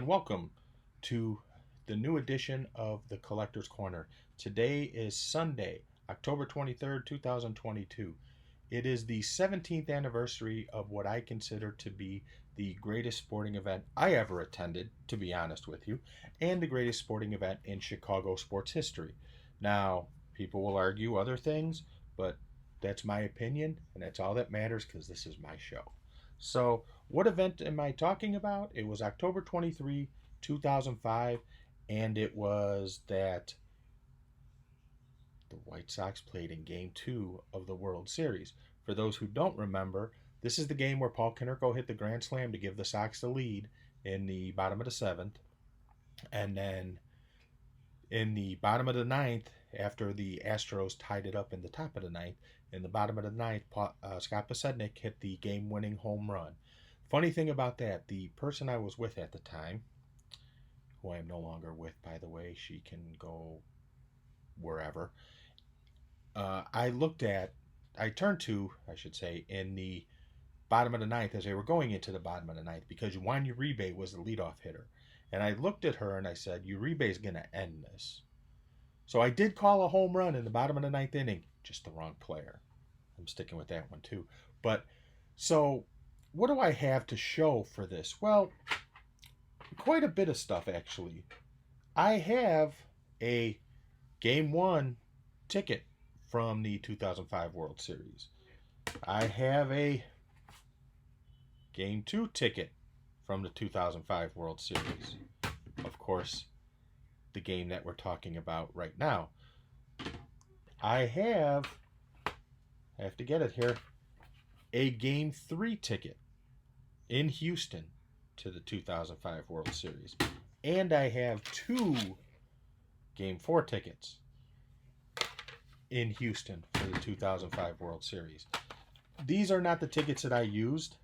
and welcome to the new edition of the Collector's Corner. Today is Sunday, October 23rd, 2022. It is the 17th anniversary of what I consider to be the greatest sporting event I ever attended, to be honest with you, and the greatest sporting event in Chicago sports history. Now, people will argue other things, but that's my opinion, and that's all that matters because this is my show. So, what event am I talking about? It was October 23, 2005, and it was that the White Sox played in Game 2 of the World Series. For those who don't remember, this is the game where Paul Konerko hit the grand slam to give the Sox the lead in the bottom of the seventh. And then in the bottom of the ninth, after the Astros tied it up in the top of the ninth, in the bottom of the ninth, Scott Podsednik hit the game-winning home run. Funny thing about that, the person I was with at the time, who I am no longer with, by the way, she can go wherever. I turned to, I should say, in the bottom of the ninth as they were going into the bottom of the ninth because Juan Uribe was the leadoff hitter. And I looked at her and I said, Uribe is going to end this. So I did call a home run in the bottom of the ninth inning, just the wrong player. I'm sticking with that one too. But so what do I have to show for this? Well, quite a bit of stuff actually. I have a game one ticket from the 2005 World Series. I have a game two ticket from the 2005 World Series. Of course, the game that we're talking about right now. I have to get it here, a game three ticket in Houston to the 2005 World Series. And I have two game four tickets in Houston for the 2005 World Series. These are not the tickets that I used.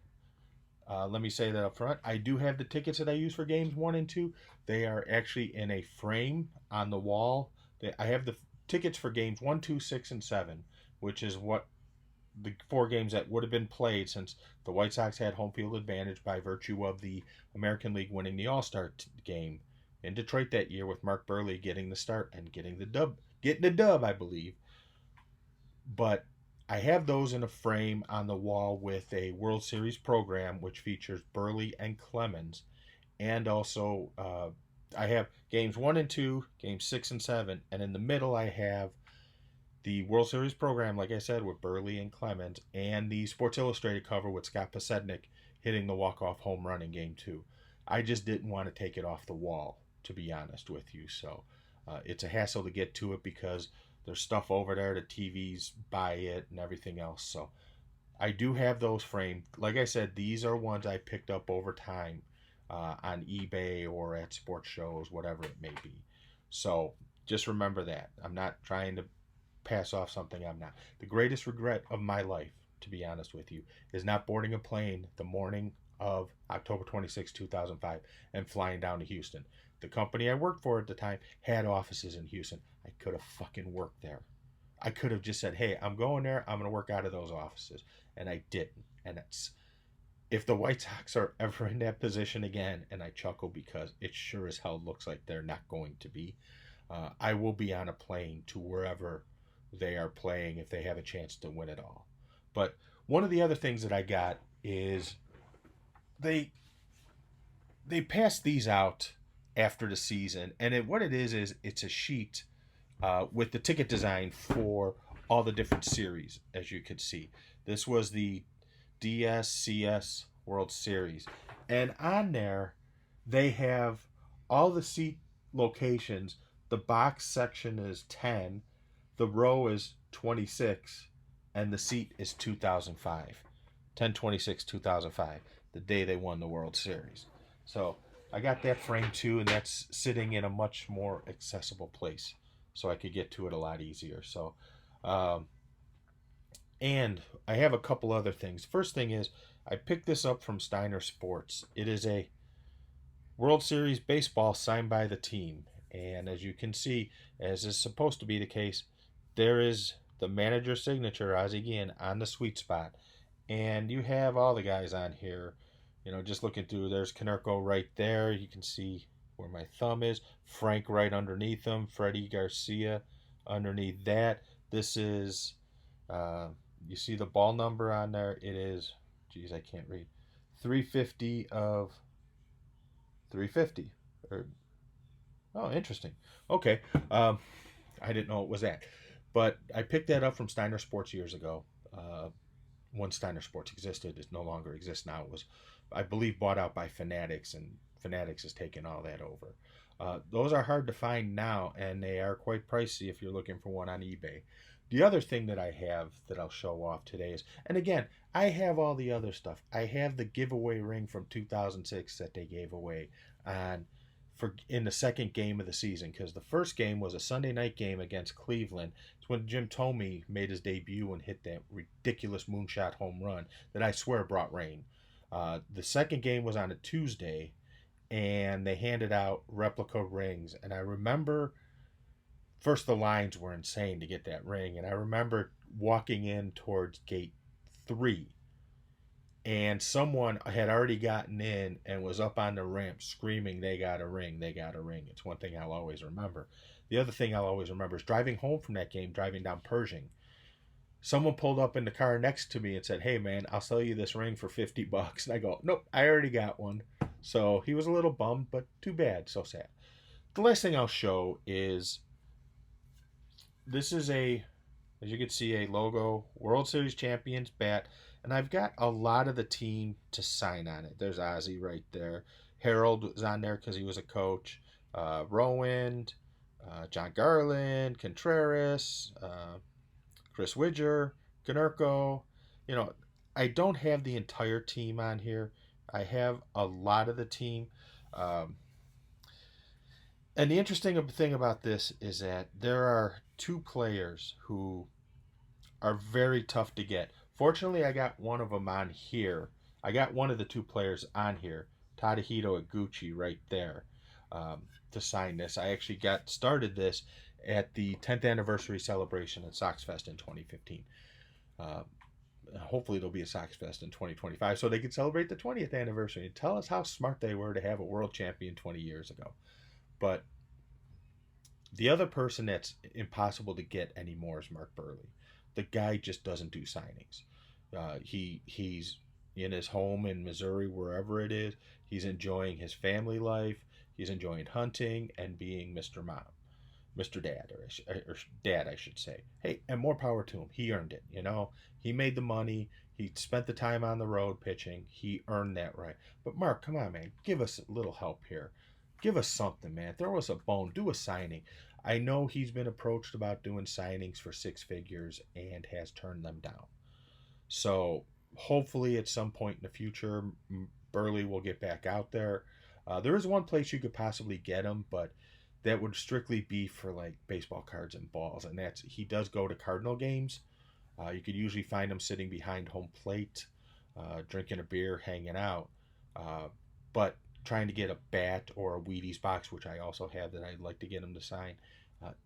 Let me say that up front. I do have the tickets that I use for games 1 and 2. They are actually in a frame on the wall. I have the tickets for games 1, 2, 6, and 7, which is what the 4 games that would have been played since the White Sox had home field advantage by virtue of the American League winning the All-Star game in Detroit that year with Mark Buehrle getting the start and getting the dub, I believe. But I have those in a frame on the wall with a World Series program which features Buehrle and Clemens. And also, I have games 1 and 2, games 6 and 7. And in the middle, I have the World Series program, like I said, with Buehrle and Clemens. And the Sports Illustrated cover with Scott Podsednik hitting the walk-off home run in game 2. I just didn't want to take it off the wall, to be honest with you. So it's a hassle to get to it because there's stuff over there, the TVs buy it and everything else. So I do have those framed. Like I said, these are ones I picked up over time on eBay or at sports shows, whatever it may be. So just remember that. I'm not trying to pass off something I'm not. The greatest regret of my life, to be honest with you, is not boarding a plane the morning of October 26, 2005 and flying down to Houston. The company I worked for at the time had offices in Houston. I could have fucking worked there. I could have just said, hey, I'm going there. I'm going to work out of those offices. And I didn't. And it's, if the White Sox are ever in that position again, and I chuckle because it sure as hell looks like they're not going to be, I will be on a plane to wherever they are playing if they have a chance to win it all. But one of the other things that I got is they passed these out after the season, and what it is it's a sheet with the ticket design for all the different series. As you could see, this was the DSCS World Series, and on there they have all the seat locations. The box section is 10, the row is 26, and the seat is 2005. 10/26/2005, the day they won the World Series. So I got that frame too, and that's sitting in a much more accessible place, so I could get to it a lot easier. So, and I have a couple other things. First thing is, I picked this up from Steiner Sports. It is a World Series baseball signed by the team, and as you can see, as is supposed to be the case, there is the manager's signature, Ozzie Guillen, on the sweet spot. And you have all the guys on here. Just looking through, there's Canerco right there. You can see where my thumb is. Frank right underneath him. Freddie Garcia underneath that. This is, uh, you see the ball number on there. It is, geez, I can't read. 350 of 350. Or, oh, interesting. Okay. Um, I didn't know it was that. But I picked that up from Steiner Sports years ago. Uh, when Steiner Sports existed, it no longer exists now. It was, I believe, bought out by Fanatics, and Fanatics has taken all that over. Those are hard to find now, and they are quite pricey if you're looking for one on eBay. The other thing that I have that I'll show off today is, and again, I have all the other stuff. I have the giveaway ring from 2006 that they gave away on for in the second game of the season, because the first game was a Sunday night game against Cleveland. It's when Jim Thome made his debut and hit that ridiculous moonshot home run that I swear brought rain. The second game was on a Tuesday, and they handed out replica rings. And I remember first the lines were insane to get that ring, and I remember walking in towards gate 3, and someone had already gotten in and was up on the ramp screaming, "They got a ring, they got a ring." It's one thing I'll always remember. The other thing I'll always remember is driving home from that game, driving down Pershing. Someone pulled up in the car next to me and said, "Hey man, I'll sell you this ring for $50." And I go, "Nope, I already got one." So he was a little bummed, but too bad, so sad. The last thing I'll show is this is as you can see, a logo World Series champions bat, and I've got a lot of the team to sign on it. There's Ozzie right there. Harold was on there because he was a coach. Rowan, John Garland, Contreras, Chris Widger, Canerco. You know, I don't have the entire team on here. I have a lot of the team. Um, and the interesting thing about this is that there are two players who are very tough to get. Fortunately, I got one of them on here. I got one of the two players on here, Tadahito Iguchi, right there, to sign this. I actually got started this at the 10th anniversary celebration at Sox Fest in 2015. Uh, Hopefully, there'll be a Sox Fest in 2025 so they can celebrate the 20th anniversary and tell us how smart they were to have a world champion 20 years ago. But the other person that's impossible to get anymore is Mark Burley. The guy just doesn't do signings. He's in his home in Missouri, wherever it is. He's enjoying his family life. He's enjoying hunting and being Mr. Mom, Mr. Dad, or Dad, I should say. Hey, and more power to him. He earned it. He made the money. He spent the time on the road pitching. He earned that right. But Mark, come on, man, give us a little help here. Give us something, man. Throw us a bone. Do a signing. I know he's been approached about doing signings for six figures and has turned them down. So hopefully at some point in the future, Burley will get back out there. There is one place you could possibly get him, but that would strictly be for like baseball cards and balls, and that's he does go to Cardinal games. You could usually find him sitting behind home plate, drinking a beer, hanging out. Uh, but trying to get a bat or a Wheaties box, which I also have that I'd like to get him to sign,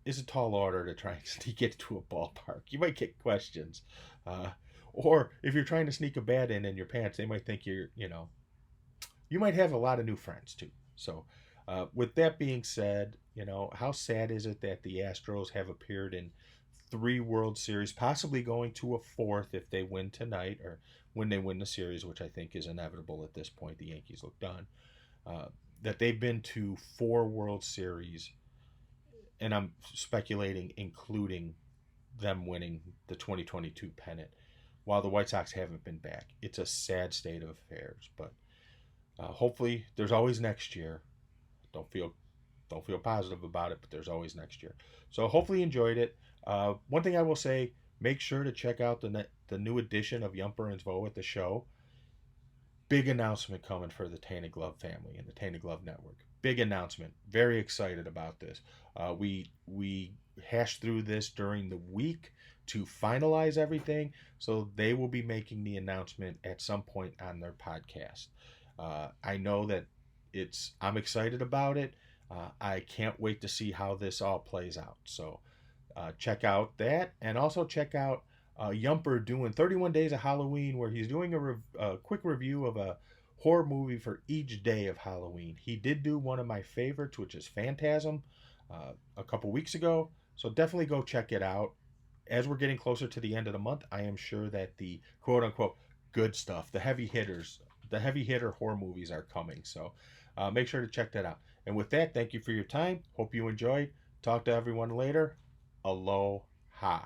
is a tall order to try and sneak it to a ballpark. You might get questions. Uh, or if you're trying to sneak a bat in your pants, they might think you might have a lot of new friends too. So, with that being said, how sad is it that the Astros have appeared in three World Series, possibly going to a fourth if they win tonight or when they win the series, which I think is inevitable at this point. The Yankees look done. Uh, that they've been to four World Series, and I'm speculating, including them winning the 2022 pennant, while the White Sox haven't been back. It's a sad state of affairs, but hopefully there's always next year. Don't feel don't feel positive about it, but there's always next year. So hopefully you enjoyed it. One thing I will say: make sure to check out the new edition of Yumper and Vo at the show. Big announcement coming for the Tainted Glove family and the Tainted Glove Network. Big announcement. Very excited about this. We hashed through this during the week to finalize everything, so they will be making the announcement at some point on their podcast. I know that I'm excited about it. I can't wait to see how this all plays out. So check out that, and also check out Yumper doing 31 Days of Halloween, where he's doing a quick review of a horror movie for each day of Halloween. He did do one of my favorites, which is Phantasm, a couple weeks ago. So definitely go check it out. As we're getting closer to the end of the month, I am sure that the quote unquote good stuff, the heavy hitters, the heavy hitter horror movies are coming. So make sure to check that out. And with that, thank you for your time. Hope you enjoyed. Talk to everyone later. Aloha.